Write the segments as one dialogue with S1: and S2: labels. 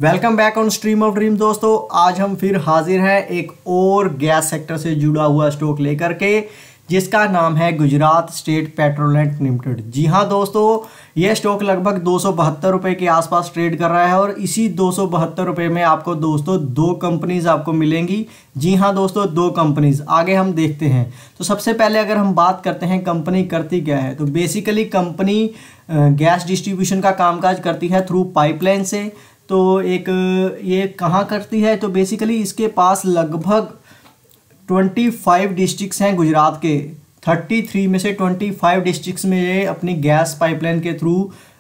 S1: Welcome back on stream of dream दोस्तों। आज हम फिर हाजिर हैं एक और गैस सेक्टर से जुड़ा हुआ स्टॉक लेकर के, जिसका नाम है गुजरात स्टेट पेट्रोनेट लिमिटेड। जी हाँ दोस्तों, यह स्टॉक लगभग 272 रुपये के आसपास ट्रेड कर रहा है और इसी 272 रुपये में आपको दोस्तों दो कंपनीज आपको मिलेंगी। जी हाँ दोस्तों, दो कंपनीज आगे हम देखते हैं। तो सबसे पहले अगर हम बात करते हैं कंपनी करती क्या है, तो बेसिकली कंपनी गैस डिस्ट्रीब्यूशन का कामकाज करती है थ्रू पाइपलाइन से। तो एक ये कहाँ करती है, तो बेसिकली इसके पास लगभग 25 डिस्ट्रिक्ट्स हैं गुजरात के। 33 में से 25 डिस्ट्रिक्ट्स में ये अपनी गैस पाइपलाइन के थ्रू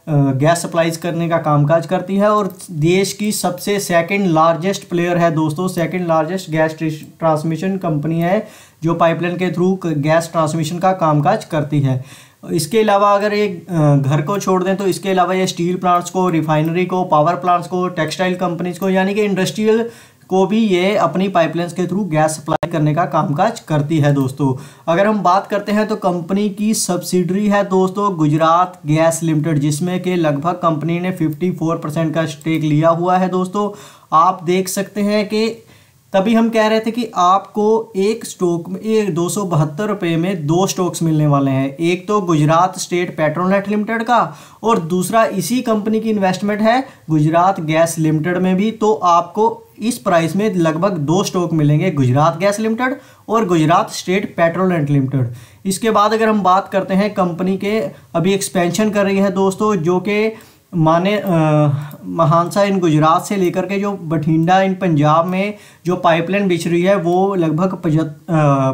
S1: गैस सप्लाईज करने का कामकाज करती है और देश की सबसे सेकंड लार्जेस्ट प्लेयर है दोस्तों। Second largest gas transmission company है जो पाइपलाइन के थ्रू गैस ट्रांसमिशन का कामकाज करती है। इसके अलावा अगर ये घर को छोड़ दें तो इसके अलावा ये स्टील प्लांट्स को, रिफाइनरी को, पावर प्लांट्स को, टेक्सटाइल कंपनीज को, यानी कि इंडस्ट्रियल को भी ये अपनी पाइपलाइंस के थ्रू गैस सप्लाई करने का कामकाज करती है दोस्तों। अगर हम बात करते हैं तो कंपनी की सब्सिडरी है दोस्तों गुजरात गैस लिमिटेड, जिसमें कि लगभग कंपनी ने 54% का स्टेक लिया हुआ है दोस्तों। आप देख सकते हैं कि तभी हम कह रहे थे कि आपको एक स्टॉक में 272 रुपये में दो स्टॉक्स मिलने वाले हैं। एक तो गुजरात स्टेट पेट्रोनेट लिमिटेड का और दूसरा इसी कंपनी की इन्वेस्टमेंट है गुजरात गैस लिमिटेड में भी। तो आपको इस प्राइस में लगभग दो स्टॉक मिलेंगे, गुजरात गैस लिमिटेड और गुजरात स्टेट पेट्रोनेट लिमिटेड। इसके बाद अगर हम बात करते हैं कंपनी के अभी एक्सपेंशन कर रही है दोस्तों, जो कि महानसा इन गुजरात से लेकर के जो बठिंडा इन पंजाब में जो पाइपलाइन बिछ रही है वो लगभग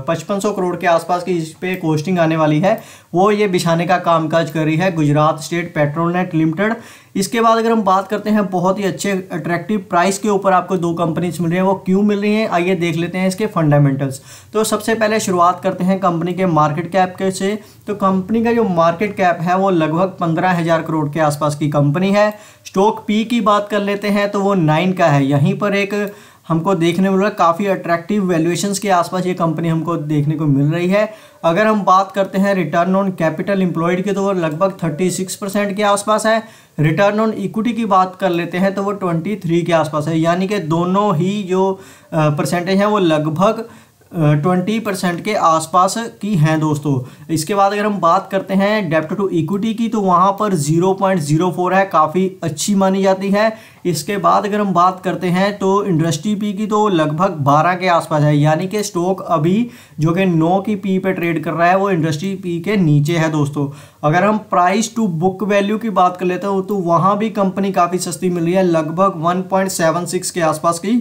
S1: 5500 करोड़ के आसपास की इस पे कॉस्टिंग आने वाली है, वो ये बिछाने का कामकाज कर रही है गुजरात स्टेट पेट्रोनेट लिमिटेड। इसके बाद अगर हम बात करते हैं बहुत ही अच्छे अट्रैक्टिव प्राइस के ऊपर आपको दो कंपनीज मिल रही हैं, वो क्यों मिल रही हैं आइए देख लेते हैं इसके फंडामेंटल्स। तो सबसे पहले शुरुआत करते हैं कंपनी के मार्केट कैप के से। तो कंपनी का जो मार्केट कैप है वो लगभग 15,000 करोड़ के आसपास की कंपनी है। स्टॉक पी की बात कर लेते हैं तो वो 9 का है। यहीं पर एक हमको देखने मिल रहा है काफ़ी अट्रैक्टिव वैल्यूएशंस के आसपास ये कंपनी हमको देखने को मिल रही है। अगर हम बात करते हैं रिटर्न ऑन कैपिटल एम्प्लॉयड की तो वो लगभग 36% के आसपास है। रिटर्न ऑन इक्विटी की बात कर लेते हैं तो वो 23 के आसपास है, यानी कि दोनों ही जो परसेंटेज हैं वो लगभग 20% के आसपास की हैं दोस्तों। इसके बाद अगर हम बात करते हैं डेब्ट टू इक्विटी की तो वहाँ पर 0.04 है, काफ़ी अच्छी मानी जाती है। इसके बाद अगर हम बात करते हैं तो इंडस्ट्री पी की तो लगभग 12 के आसपास है, यानी कि स्टॉक अभी जो कि 9 की पी पे ट्रेड कर रहा है वो इंडस्ट्री पी के नीचे है दोस्तों। अगर हम प्राइस टू बुक वैल्यू की बात कर लेते हैं तो वहाँ भी कंपनी काफ़ी सस्ती मिल रही है, लगभग 1.76 के आसपास की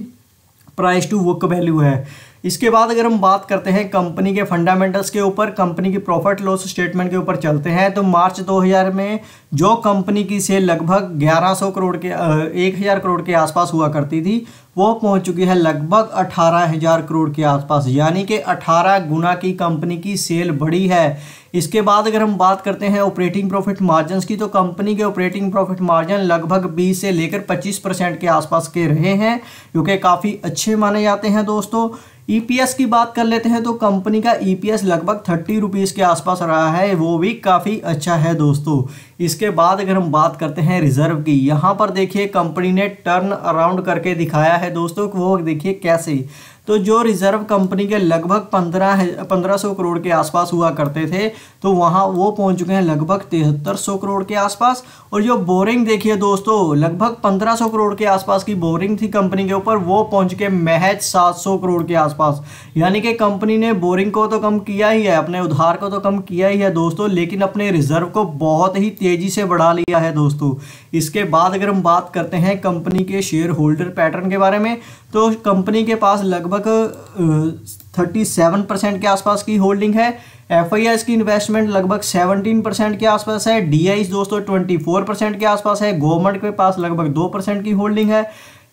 S1: प्राइस टू बुक वैल्यू है। इसके बाद अगर हम बात करते हैं कंपनी के फंडामेंटल्स के ऊपर, कंपनी की प्रॉफिट लॉस स्टेटमेंट के ऊपर चलते हैं तो मार्च 2000 में जो कंपनी की सेल लगभग 1100 करोड़ के 1000 करोड़ के आसपास हुआ करती थी वो पहुंच चुकी है लगभग 18,000 करोड़ के आसपास, यानी कि 18 गुना की कंपनी की सेल बढ़ी है। इसके बाद अगर हम बात करते हैं ऑपरेटिंग प्रॉफिट मार्जिन्स की तो कंपनी के ऑपरेटिंग प्रॉफिट मार्जिन लगभग 20 से लेकर 25% के आसपास के रहे हैं, जो कि काफ़ी अच्छे माने जाते हैं दोस्तों। ईपीएस की बात कर लेते हैं तो कंपनी का ईपीएस लगभग 30 रुपीज़ के आसपास रहा है, वो भी काफ़ी अच्छा है दोस्तों। इसके बाद अगर हम बात करते हैं रिजर्व की, यहाँ पर देखिए कंपनी ने टर्न अराउंड करके दिखाया है दोस्तों, वो देखिए कैसे। तो जो रिजर्व कंपनी के लगभग 1500 करोड़ के आसपास हुआ करते थे तो वहाँ वो पहुँच चुके हैं लगभग 7300 करोड़ के आसपास। और जो बोरिंग देखिए दोस्तों, लगभग 1500 करोड़ के आसपास की बोरिंग थी कंपनी के ऊपर, वो पहुँच के महज 700 करोड़ के आसपास, यानी कि कंपनी ने बोरिंग को तो कम किया ही है, अपने उधार को तो कम किया ही है दोस्तों, लेकिन अपने रिजर्व को बहुत ही तेज़ी से बढ़ा लिया है दोस्तों। इसके बाद अगर हम बात करते हैं कंपनी के शेयर होल्डर पैटर्न के बारे में तो कंपनी के पास लगभग 37% के आसपास की होल्डिंग है। एफआईआईस की इन्वेस्टमेंट लगभग 17% के आसपास है। डीआईस दोस्तों 24% के आसपास है। गवर्नमेंट के पास लगभग 2% की होल्डिंग है।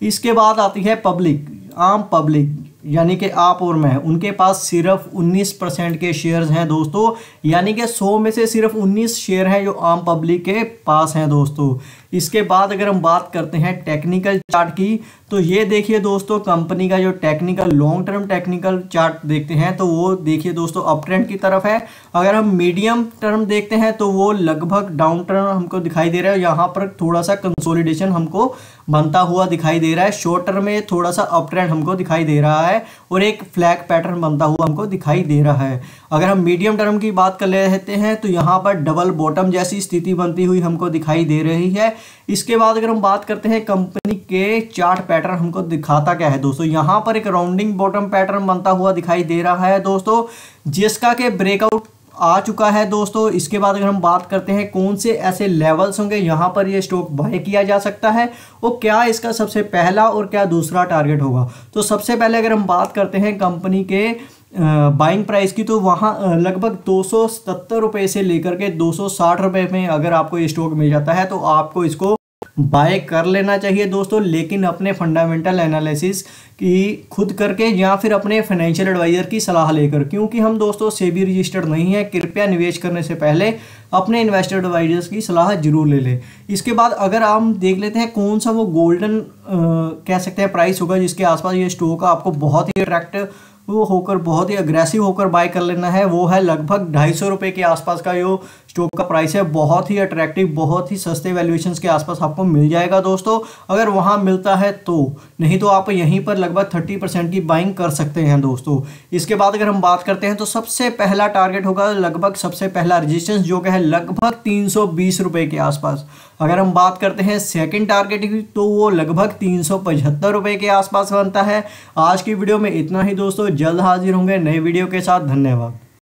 S1: इसके बाद आती है पब्लिक, आम पब्लिक, यानी कि आप और मैं, उनके पास सिर्फ 19% के शेयर्स हैं दोस्तों, यानी कि 100 में से सिर्फ 19 शेयर हैं जो आम पब्लिक के पास हैं दोस्तों। इसके बाद अगर हम बात करते हैं टेक्निकल चार्ट की, तो ये देखिए दोस्तों कंपनी का जो technical long term technical chart देखते हैं तो वो देखिए दोस्तों अप ट्रेंड की तरफ है। अगर हम मीडियम टर्म देखते हैं तो वो लगभग डाउन टर्न हमको दिखाई दे रहा है, यहाँ पर थोड़ा सा कंसोलिडेशन हमको बनता हुआ दिखाई दे रहा है। शॉर्ट टर्म में थोड़ा सा अप ट्रेंड हमको दिखाई दे रहा है और एक फ्लैग पैटर्न बनता हुआ हमको दिखाई दे रहा है। अगर हम मीडियम टर्म की बात कर लेते हैं तो यहाँ पर डबल बॉटम जैसी स्थिति बनती हुई हमको दिखाई दे रही है। इसके बाद अगर हम बात करते हैं कंपनी के चार्ट पैटर्न हमको दिखाता क्या है दोस्तों, यहाँ पर एक राउंडिंग बॉटम पैटर्न बनता हुआ दिखाई दे रहा है दोस्तों, जिसका के ब्रेकआउट आ चुका है दोस्तों। इसके बाद अगर हम बात करते हैं कौन से ऐसे लेवल्स होंगे यहाँ पर ये स्टॉक बाय किया जा सकता है, वो क्या इसका सबसे पहला और क्या दूसरा टारगेट होगा। तो सबसे पहले अगर हम बात करते हैं कंपनी के बाइंग प्राइस की, तो वहाँ लगभग 277 रुपये से लेकर के 260 रुपये में अगर आपको ये स्टॉक मिल जाता है तो आपको इसको बाय कर लेना चाहिए दोस्तों, लेकिन अपने फंडामेंटल एनालिसिस की खुद करके या फिर अपने फाइनेंशियल एडवाइजर की सलाह लेकर, क्योंकि हम दोस्तों सेबी रजिस्टर्ड नहीं है। कृपया निवेश करने से पहले अपने इन्वेस्टर एडवाइजर्स की सलाह जरूर ले लें। इसके बाद अगर हम देख लेते हैं कौन सा वो गोल्डन कह सकते हैं प्राइस होगा जिसके आसपास ये स्टॉक आपको बहुत ही अट्रैक्टिव वो होकर बहुत ही अग्रेसिव होकर बाय कर लेना है, वो है लगभग 250 रुपये के आसपास का जो स्टॉक का प्राइस है। बहुत ही अट्रैक्टिव, बहुत ही सस्ते वैल्यूएशंस के आसपास आपको मिल जाएगा दोस्तों, अगर वहां मिलता है तो। नहीं तो आप यहीं पर लगभग 30% की बाइंग कर सकते हैं दोस्तों। इसके बाद अगर हम बात करते हैं तो सबसे पहला टारगेट होगा लगभग सबसे पहला रेजिस्टेंस जो कि है लगभग 320 रुपये के आसपास। अगर हम बात करते हैं सेकंड टारगेट की तो वो लगभग 375 रुपये के आसपास बनता है। आज की वीडियो में इतना ही दोस्तों, जल्द हाजिर होंगे नए वीडियो के साथ। धन्यवाद।